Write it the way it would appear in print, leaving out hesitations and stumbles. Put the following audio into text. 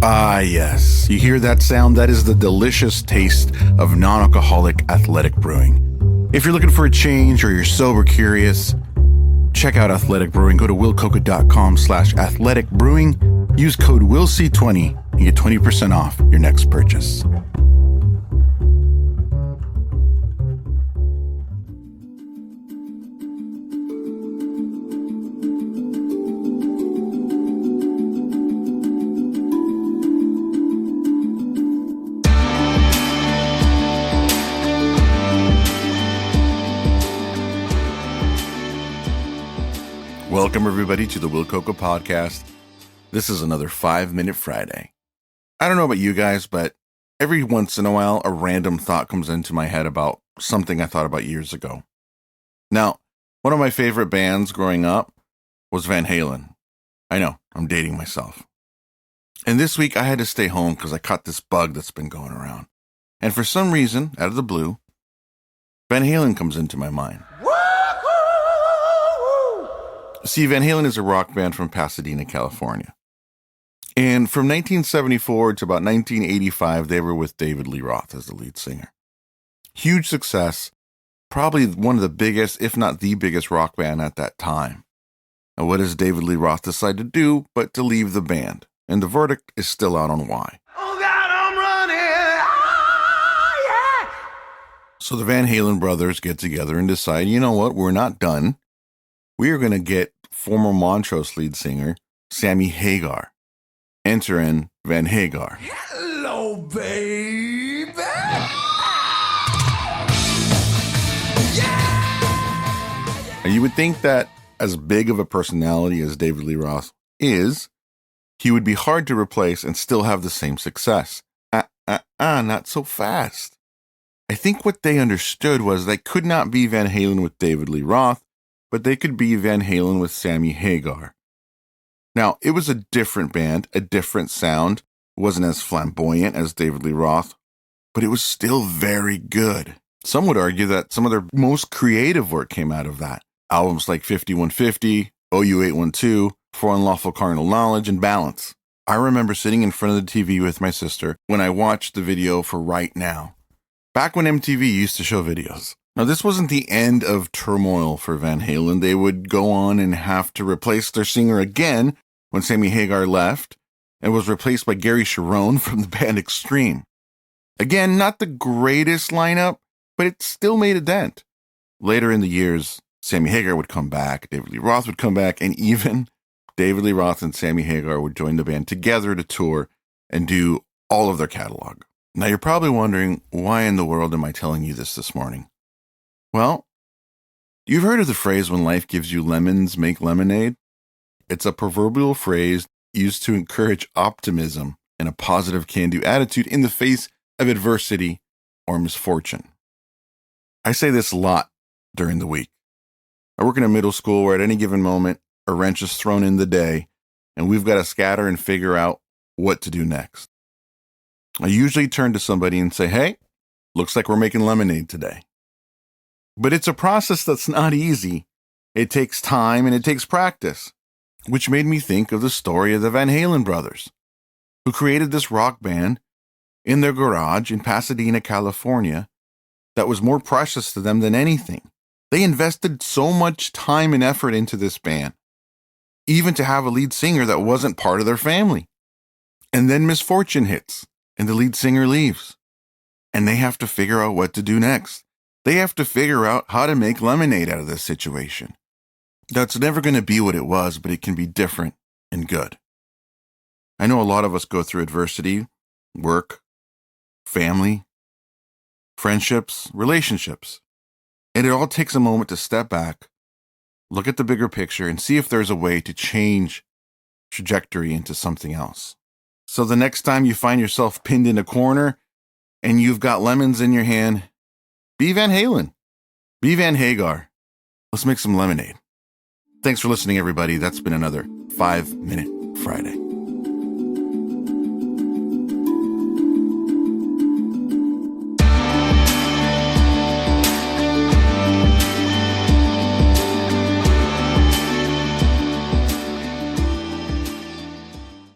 Ah, yes. You hear that sound? That is the delicious taste of non-alcoholic athletic brewing. If you're looking for a change or you're sober curious, check out Athletic Brewing. Go to willcoca.com/athletic brewing. Use code WILLC20 and get 20% off your next purchase. Welcome, everybody, to the Will Coca Podcast. This is another 5-Minute Friday. I don't know about you guys, but every once in a while, a random thought comes into my head about something I thought about years ago. Now, one of my favorite bands growing up was Van Halen. I know, I'm dating myself. And this week, I had to stay home because I caught this bug that's been going around. And for some reason, out of the blue, Van Halen comes into my mind. See, Van Halen is a rock band from Pasadena, California. And from 1974 to about 1985, they were with David Lee Roth as the lead singer. Huge success, probably one of the biggest, if not the biggest rock band at that time. Now, what does David Lee Roth decide to do but to leave the band? And the verdict is still out on why. Oh God, I'm running! Ah, yeah! So the Van Halen brothers get together and decide, you know what, we're not done. We are going to get former Montrose lead singer Sammy Hagar. Enter in Van Hagar. Hello, baby! Yeah! And you would think that as big of a personality as David Lee Roth is, he would be hard to replace and still have the same success. Not so fast. I think what they understood was they could not be Van Halen with David Lee Roth, but they could be Van Halen with Sammy Hagar. Now, it was a different band, a different sound. It wasn't as flamboyant as David Lee Roth, but it was still very good. Some would argue that some of their most creative work came out of that. Albums like 5150, OU 812, For Unlawful Carnal Knowledge, and Balance. I remember sitting in front of the TV with my sister when I watched the video for Right Now, back when MTV used to show videos. Now, this wasn't the end of turmoil for Van Halen. They would go on and have to replace their singer again when Sammy Hagar left and was replaced by Gary Cherone from the band Extreme. Again, not the greatest lineup, but it still made a dent. Later in the years, Sammy Hagar would come back, David Lee Roth would come back, and even David Lee Roth and Sammy Hagar would join the band together to tour and do all of their catalog. Now, you're probably wondering, why in the world am I telling you this morning? Well, you've heard of the phrase, when life gives you lemons, make lemonade? It's a proverbial phrase used to encourage optimism and a positive can-do attitude in the face of adversity or misfortune. I say this a lot during the week. I work in a middle school where at any given moment, a wrench is thrown in the day, and we've got to scatter and figure out what to do next. I usually turn to somebody and say, hey, looks like we're making lemonade today. But it's a process that's not easy. It takes time and it takes practice, which made me think of the story of the Van Halen brothers, who created this rock band in their garage in Pasadena, California, that was more precious to them than anything. They invested so much time and effort into this band, even to have a lead singer that wasn't part of their family. And then misfortune hits, and the lead singer leaves, and they have to figure out what to do next. They have to figure out how to make lemonade out of this situation. That's never going to be what it was, but it can be different and good. I know a lot of us go through adversity, work, family, friendships, relationships. And it all takes a moment to step back, look at the bigger picture, and see if there's a way to change trajectory into something else. So the next time you find yourself pinned in a corner and you've got lemons in your hand, be Van Halen. Be Van Hagar. Let's make some lemonade. Thanks for listening, everybody. That's been another 5-Minute Friday.